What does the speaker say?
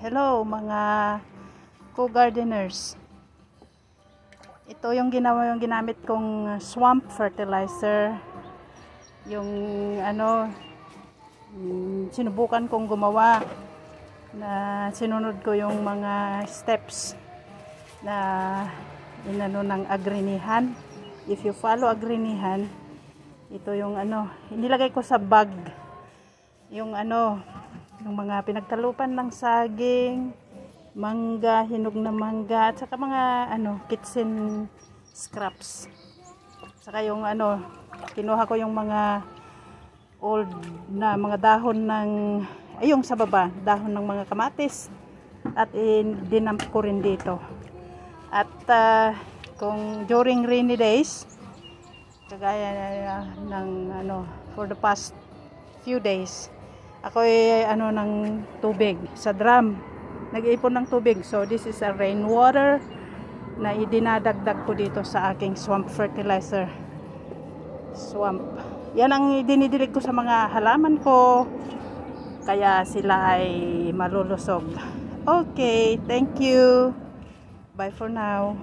Hello mga co-gardeners. Ito yung ginamit kong swamp fertilizer. Yung sinubukan kong gumawa na sinunod ko yung mga steps na ng agrinihan. If you follow agrinihan, ito yung inilagay ko sa bag. Yung yung mga pinagtalupan ng saging, mangga, hinog na mangga, at saka mga kitchen scraps. Saka yung kinuha ko yung mga old na mga dahon ng yung sa baba, dahon ng mga kamatis, at dinamp ko rin dito. At kung during rainy days, kagaya ng for the past few days, ako ng tubig sa drum, nag-iipon ng tubig. So this is a rainwater na idinadagdag ko dito sa aking swamp fertilizer. Swamp, yan ang dinidilig ko sa mga halaman ko, kaya sila ay malulusog. Okay, thank you, bye for now.